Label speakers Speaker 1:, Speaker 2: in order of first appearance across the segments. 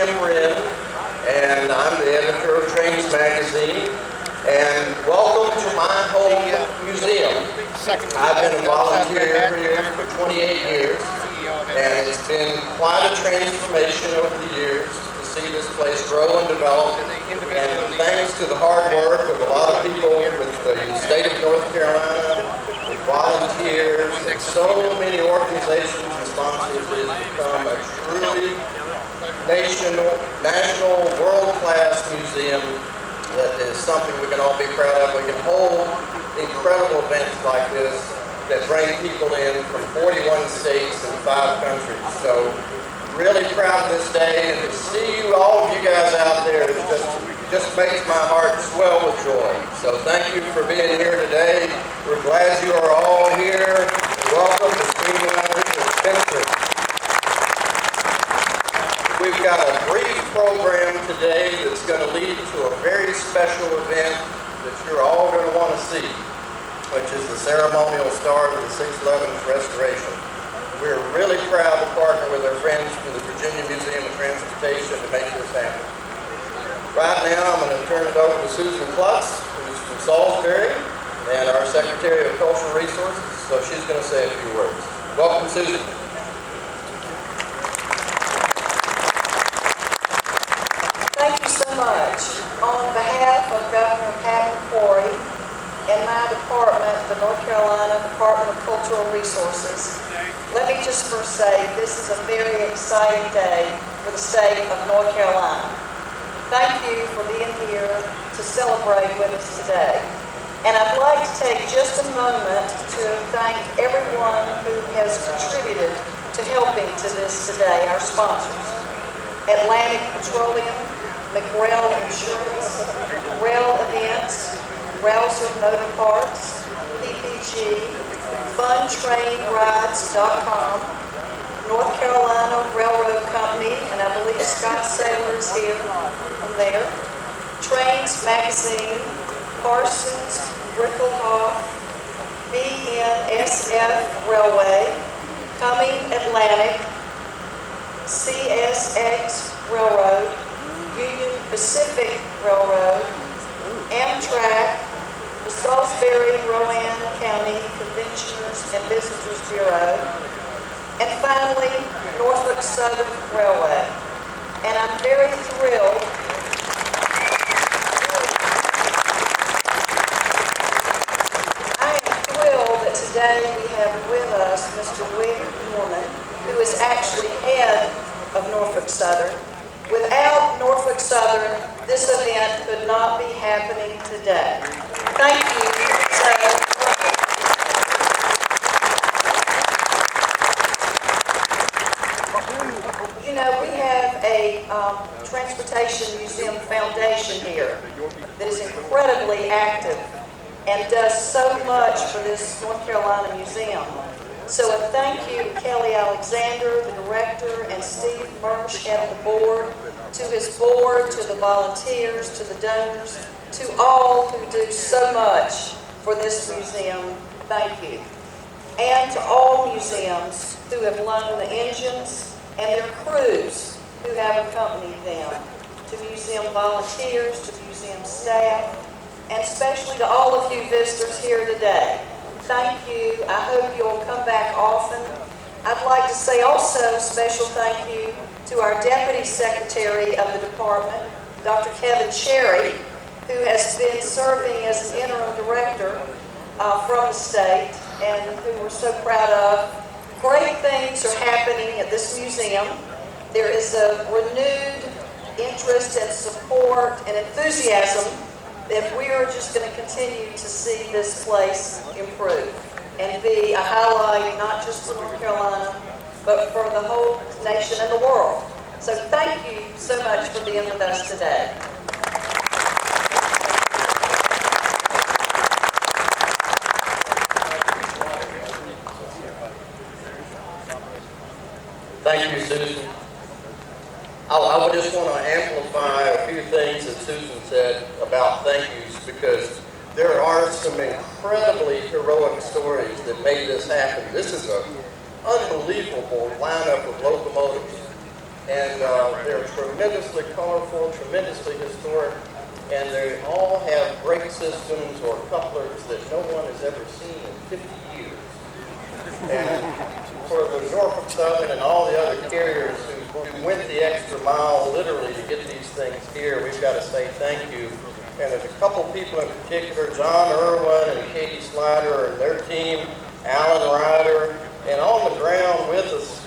Speaker 1: Jim Wrinn, and I'm the editor of Trains Magazine. And welcome to my home museum. I've been a volunteer here for 28 years, and it's been quite a transformation over the years to see this place grow and develop. And thanks to the hard work of a lot of people with the state of North Carolina, with volunteers, and so many organizations and sponsors, it has become a truly national, world-class museum that is something we can all be proud of. We can hold incredible events like this that bring people in from 41 states and 5 countries. So really proud of this day, and to see all of you guys out there, it just makes my heart swell with joy. So thank you for being here today. We're glad you are all here. Welcome to Streamliners Adventure. We've got a brief program today that's going to lead to a very special event that you're all going to want to see, which is the ceremonial start of the 611th restoration. We're really proud to partner with our friends from the Virginia Museum of Transportation to make this happen. Right now, I'm going to turn it over to Susan Klutz, who's from Salisbury, and our Secretary of Cultural Resources, so she's going to say a few words. Welcome, Susan.
Speaker 2: Thank you so much. On behalf of Governor Pat McCrory and my department, the North Carolina Department of Cultural Resources, let me just first say this is a very exciting day for the state of North Carolina. Thank you for being here to celebrate with us today. And I'd like to take just a moment to thank everyone who has contributed to helping to this today, our sponsors. Atlantic Petroleum, McRail Insurance, Rail Events, Rouser Motor Parts, PPG, FunTrainRides.com, North Carolina Railroad Company, and I believe Scott Saylor is here from there, Trains Magazine, Parsons, Bricklehoff, BNSF Railway, Cumming Atlantic, CSX Railroad, Union Pacific Railroad, Amtrak, the Salisbury-Rowan County Conventioners and Visitors Bureau, and finally, Norfolk Southern Railway. And I'm very thrilled that today we have with us Mr. Wick Moorman, who is actually head of Norfolk Southern. Without Norfolk Southern, this event could not be happening today. Thank you so much. You know, we have a Transportation Museum Foundation here that is incredibly active and does so much for this North Carolina museum. So a thank you to Kelly Alexander, the director, and Steve Mersch, head of the board, to his board, to the volunteers, to the donors, to all who do so much for this museum. Thank you. And to all museums who have loaned the engines and their crews who have accompanied them, to museum volunteers, to museum staff, and especially to all of you visitors here today. Thank you. I hope you'll come back often. I'd like to say also a special thank you to our Deputy Secretary of the Department, Dr. Kevin Cherry, who has been serving as an interim director from the state and who we're so proud of. Great things are happening at this museum. There is a renewed interest and support and enthusiasm that we are just going to continue to see this place improve and be a highlight not just for North Carolina, but for the whole nation and the world. So thank you so much for being with us today.
Speaker 1: Thank you, Susan. I would just want to amplify a few things that Susan said about thank yous, because there are some incredibly heroic stories that made this happen. This is an unbelievable lineup of locomotives. And they're tremendously colorful, tremendously historic, and they all have brake systems or couplers that no one has ever seen in 50 years. And for the Norfolk Southern and all the other carriers who went the extra mile literally to get these things here, we've got to say thank you. And there's a couple people in particular, John Irwin and Katie Slider and their team, Alan Ryder, and on the ground with us,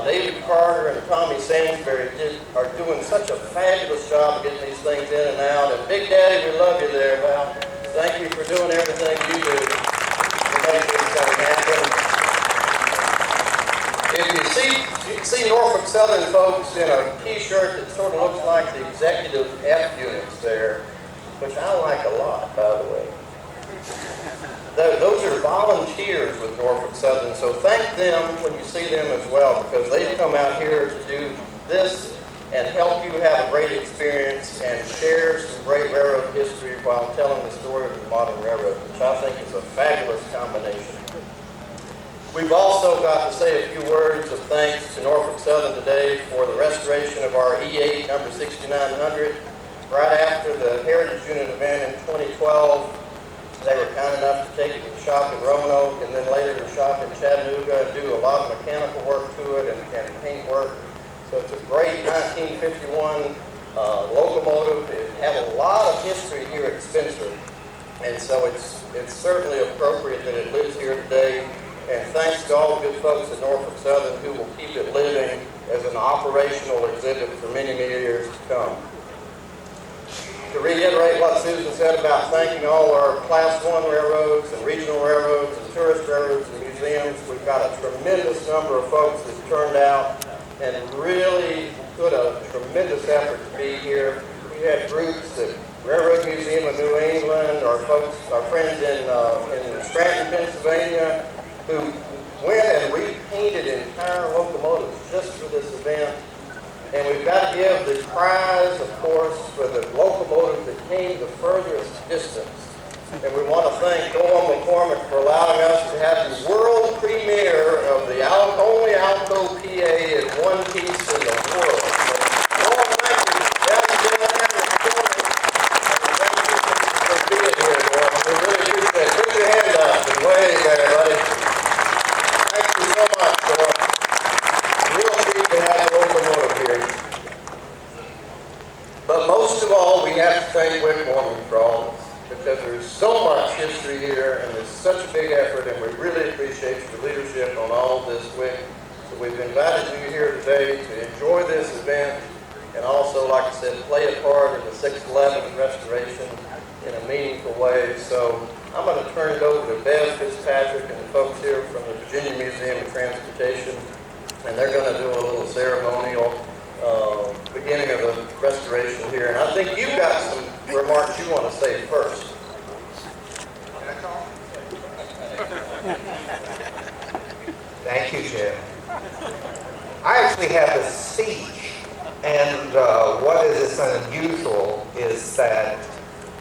Speaker 1: David Carter and Tommy Sainsbury are doing such a fabulous job of getting these things in and out. And Big Daddy, we love you there, Val. Thank you for doing everything you do to make this thing happen. If you see Norfolk Southern folks in a t-shirt that sort of looks like the executive F units there, which I like a lot, by the way. Those are volunteers with Norfolk Southern, so thank them when you see them as well, because they've come out here to do this and help you have a great experience and share some great railroad history while telling the story of the modern railroad, which I think is a fabulous combination. We've also got to say a few words of thanks to Norfolk Southern today for the restoration of our E8 number 6900. Right after the Heritage Unit event in 2012, they were kind enough to take it to the shop in Roanoke and then later to the shop in Chattanooga and do a lot of mechanical work to it and paint work. So it's a great 1951 locomotive. It had a lot of history here at Spencer, and so it's certainly appropriate that it lives here today. And thanks to all the good folks at Norfolk Southern who will keep it living as an operational exhibit for many, many years to come. To reiterate what Susan said about thanking all our Class 1 railroads and regional railroads and tourist railroads and museums, we've got a tremendous number of folks that turned out and really put a tremendous effort to be here. We had groups at Railroad Museum of New England, our friends in Scranton, Pennsylvania, who went and repainted entire locomotives just for this event. And we've got to give the prize, of course, for the locomotive that came the furthest distance. And we want to thank Wrinn Wick Moorman for allowing us to have the world premiere of the only Alco PA in one piece in the world. So, Wrinn, thank you. Thank you for being here, Wrinn. We really appreciate it. Put your hand up and wave there, buddy. Thank you so much, Wrinn. Real treat to have the locomotive here. But most of all, we have to thank Wick Moorman for all this, because there's so much history here, and there's such a big effort, and we really appreciate your leadership on all of this, Wick. So we've invited you here today to enjoy this event, and also, like I said, play a part in the 611 restoration in a meaningful way. So I'm going to turn it over to Bev Fitzpatrick and the folks here from the Virginia Museum of Transportation, and they're going to do a little ceremonial beginning of the restoration here. And I think you've got some remarks you want to say first.
Speaker 3: Thank you, Jim. I actually have a speech, and what is unusual is that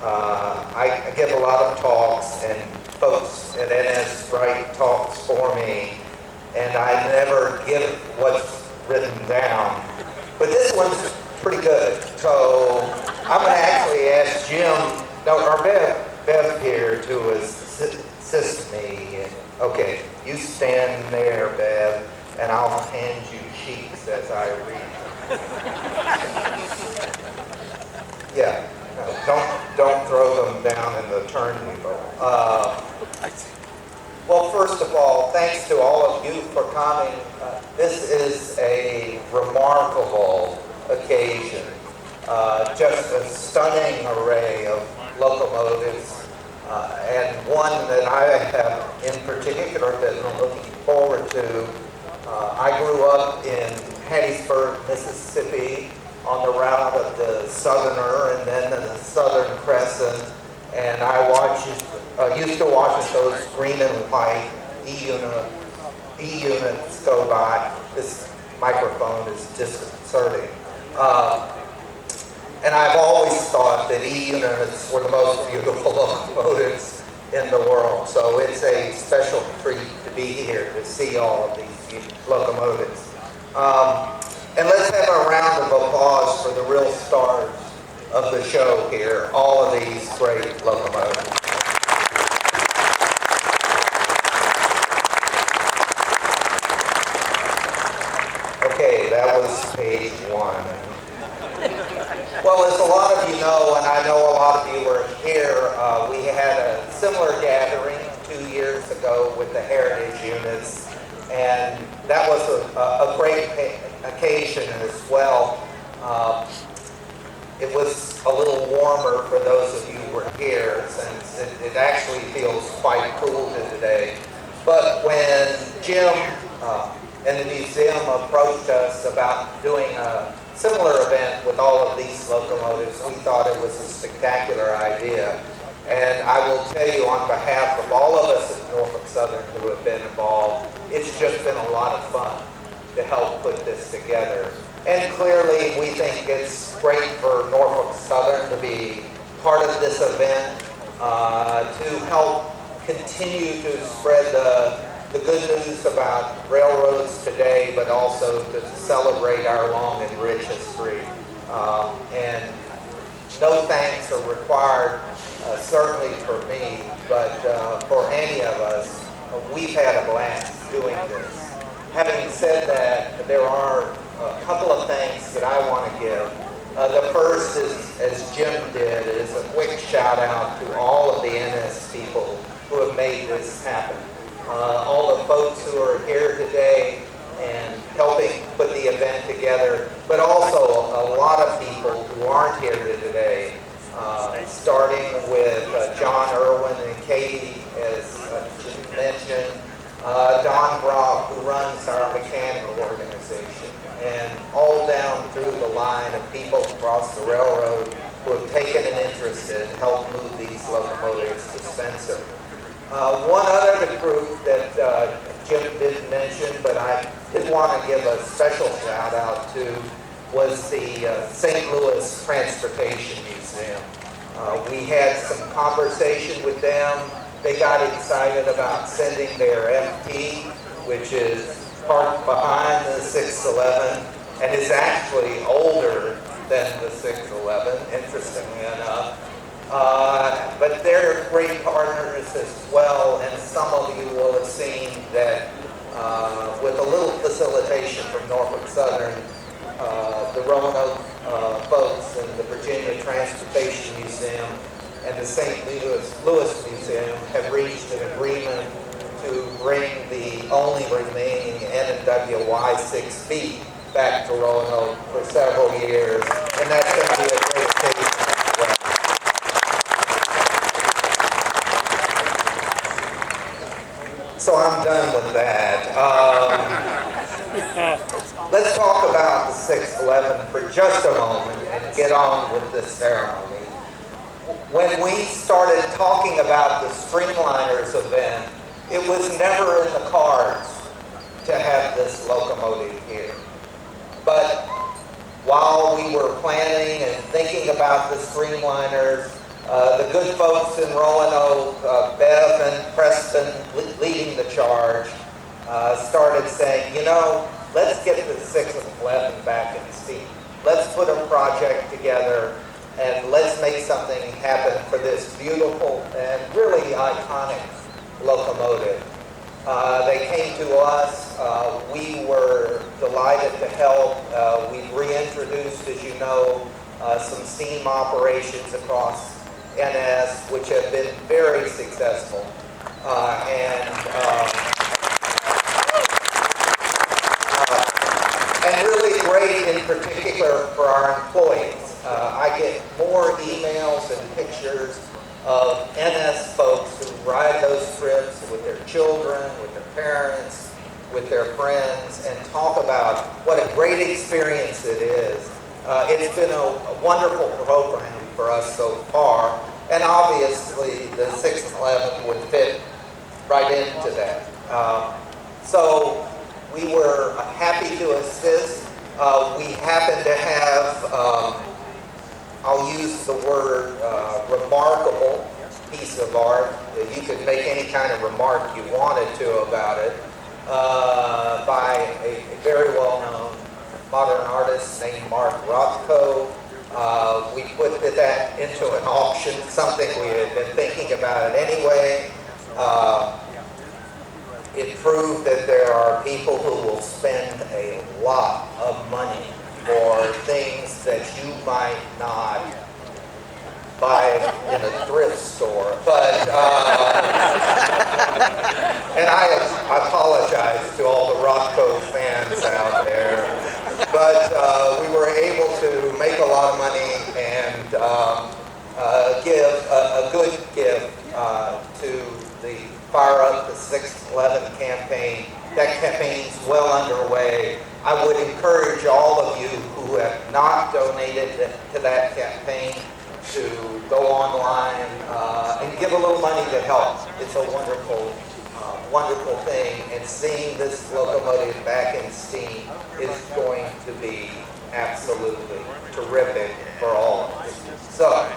Speaker 3: I give a lot of talks, and folks at NS write talks for me, and I never give what's written down. But this one's pretty good, so I'm going to actually ask Jim, or Bev here to assist me. Okay, you stand there, Bev, and I'll hand you sheets as I read. Yeah, no, don't throw them down in the turntable. Well, first of all, thanks to all of you for coming. This is a remarkable occasion. Just a stunning array of locomotives, and one that I have in particular been looking forward to. I grew up in Hattiesburg, Mississippi, on the route of the Southerner and then the Southern Crescent, and I used to watch those green and white E-units go by. This microphone is disconcerting. And I've always thought that E-units were the most beautiful locomotives in the world. So it's a special treat to be here to see all of these locomotives. And let's have a round of applause for the real stars of the show here, all of these great locomotives. Okay, that was page one. Well, as a lot of you know, and I know a lot of you were here, we had a similar gathering 2 years ago with the Heritage Units, and that was a great occasion as well. It was a little warmer for those of you who were here, since it actually feels quite cool today. But when Jim and the museum approached us about doing a similar event with all of these locomotives, we thought it was a spectacular idea. And I will tell you, on behalf of all of us at Norfolk Southern who have been involved, it's just been a lot of fun to help put this together. And clearly, we think it's great for Norfolk Southern to be part of this event, to help continue to spread the good news about railroads today, but also to celebrate our long and rich history. And no thanks are required, certainly for me, but for any of us. We've had a blast doing this. Having said that, there are a couple of thanks that I want to give. The first is, as Jim did, is a quick shout out to all of the NS people who have made this happen. All the folks who are here today and helping put the event together, but also a lot of people who aren't here today, starting with John Irwin and Katie, as Jim mentioned, Don Brock, who runs our mechanical organization, and all down through the line of people across the railroad who have taken an interest in help move these locomotives to Spencer. One other group that Jim didn't mention, but I did want to give a special shout out to, was the St. Louis Transportation Museum. We had some conversation with them. They got excited about sending their FT, which is parked behind the 611 and is actually older than the 611, interestingly enough. But they're great partners as well, and some of you will have seen that with a little facilitation from Norfolk Southern, the Roanoke folks and the Virginia Transportation Museum and the St. Louis Museum have reached an agreement to bring the only remaining N&W Y6B back to Roanoke for several years, and that's going to be a great occasion as well. So I'm done with that. Let's talk about the 611 for just a moment and get on with this ceremony. When we started talking about the Streamliners event, it was never in the cards to have this locomotive here. But while we were planning and thinking about the Streamliners, the good folks in Roanoke, Bev and Preston leading the charge, started saying, you know, let's get the 611 back in the seat. Let's put a project together and let's make something happen for this beautiful and really iconic locomotive. They came to us. We were delighted to help. We've reintroduced, as you know, some steam operations across NS, which have been very successful. And really great in particular for our employees. I get more emails and pictures of NS folks who ride those trips with their children, with their parents, with their friends, and talk about what a great experience it is. It's been a wonderful program for us so far, and obviously the 611 would fit right into that. So we were happy to assist. We happen to have, I'll use the word remarkable piece of art. You could make any kind of remark you wanted to about it, by a very well-known modern artist named Mark Rothko. We put that into an auction, something we had been thinking about anyway. It proved that there are people who will spend a lot of money for things that you might not buy in a thrift store. But, and I apologize to all the Rothko fans out there, but we were able to make a lot of money and give a good gift to the Fire Up the 611 campaign. That campaign's well underway. I would encourage all of you who have not donated to that campaign to go online and give a little money to help. It's a wonderful, wonderful thing, and seeing this locomotive back in steam is going to be absolutely terrific for all of us. So,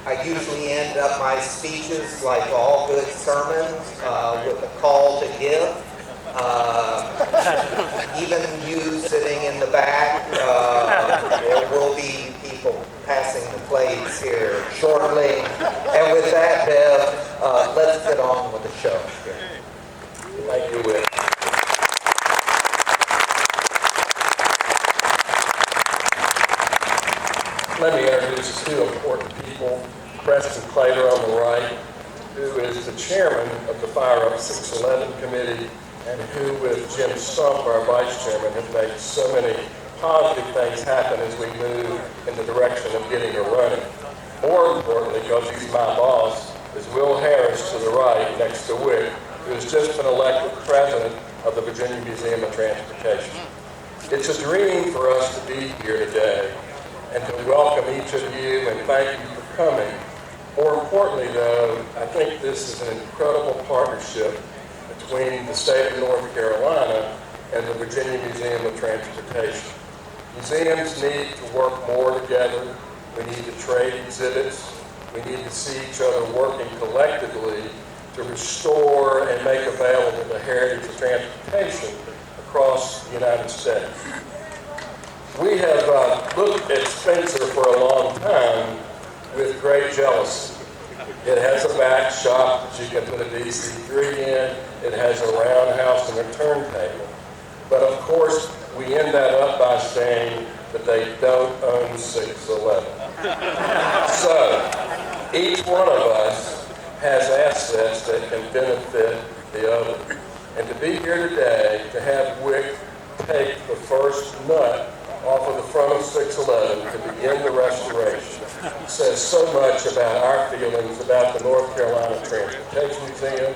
Speaker 3: I usually end up my speeches, like all good sermons, with a call to give. Even you sitting in the back, there will be people passing the plates here shortly. And with that, Bev, let's get on with the show. Thank you, Wick.
Speaker 4: Let me introduce two important people. Preston Clater on the right, who is the chairman of the Fire Up 611 committee, and who, with Jim Stump, our vice chairman, have made so many positive things happen as we move in the direction of getting her running. More importantly, because he's my boss, is Will Harris to the right, next to Wick, who has just been elected president of the Virginia Museum of Transportation. It's a dream for us to be here today and to welcome each of you and thank you for coming. More importantly, though, I think this is an incredible partnership between the state of North Carolina and the Virginia Museum of Transportation. Museums need to work more together. We need to trade exhibits. We need to see each other working collectively to restore and make available the heritage of transportation across the United States. We have looked at Spencer for a long time with great jealousy. It has a back shop that you can put a DC-3 in. It has a roundhouse and a turntable. But of course, we end that up by saying that they don't own 611. So, each one of us has assets that can benefit the other. And to be here today, to have Wick take the first nut off of the front of 611 to begin the restoration says so much about our feelings about the North Carolina Transportation Museum,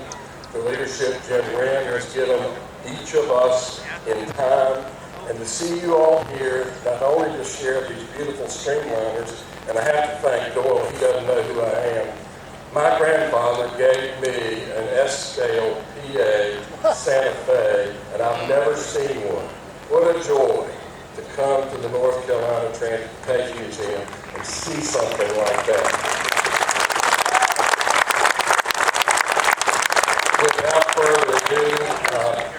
Speaker 4: the leadership Jim Wrinn has given each of us in time, and to see you all here, not only to share these beautiful Streamliners, and I have to thank Doyle, he doesn't know who I am. My grandfather gave me an S-scale PA Santa Fe, and I've never seen one. What a joy to come to the North Carolina Transportation Museum and see something like that. Without further ado,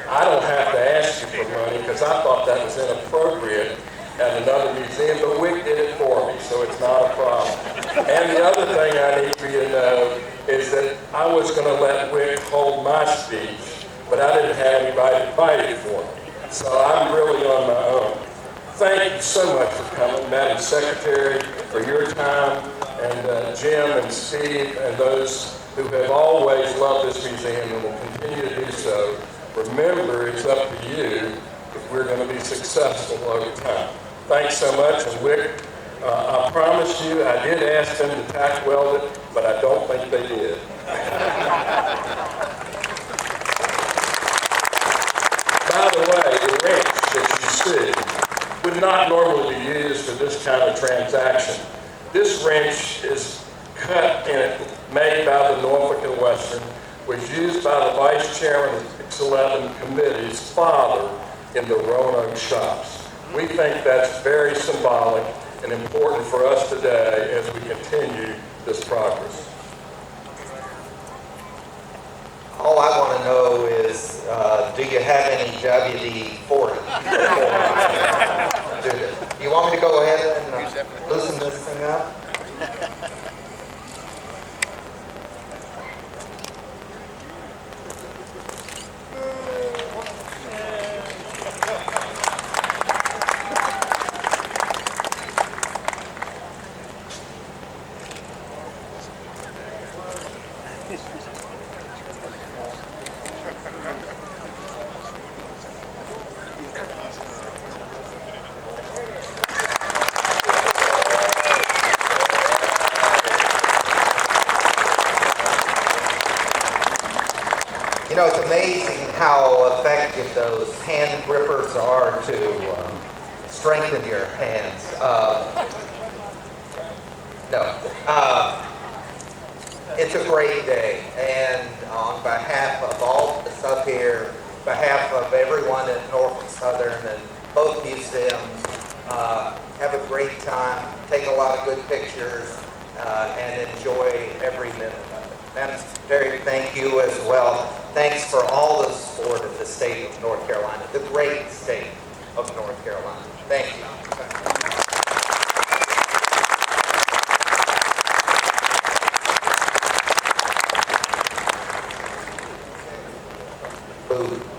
Speaker 4: I don't have to ask you for money because I thought that was inappropriate at another museum, but Wick did it for me, so it's not a problem. And the other thing I need for you to know is that I was going to let Wick hold my speech, but I didn't have anybody to fight it for me. So I'm really on my own. Thank you so much for coming, Madam Secretary, for your time, and Jim and Steve and those who have always loved this museum and will continue to do so. Remember, it's up to you if we're going to be successful over time. Thanks so much, and Wick, I promise you, I did ask them to tack weld it, but I don't think they did. By the way, the wrench that you see would not normally be used for this kind of transaction. This wrench is cut and made by the Norfolk and Western, was used by the Vice Chairman of the 611 Committee's father in the Roanoke shops. We think that's very symbolic and important for us today as we continue this progress.
Speaker 3: All I want to know is, do you have any WD-40? do this. Do you want me to go ahead and loosen this thing up? You know, it's amazing how effective those hand grippers are to strengthen your hands. It's a great day, and on behalf of all the stuff here, behalf of everyone at Norfolk Southern and both museums, have a great time, take a lot of good pictures, and enjoy every minute of it. And Terry, thank you as well. Thanks for all the support of the state of North Carolina, the great state of North Carolina. Thank you. Food.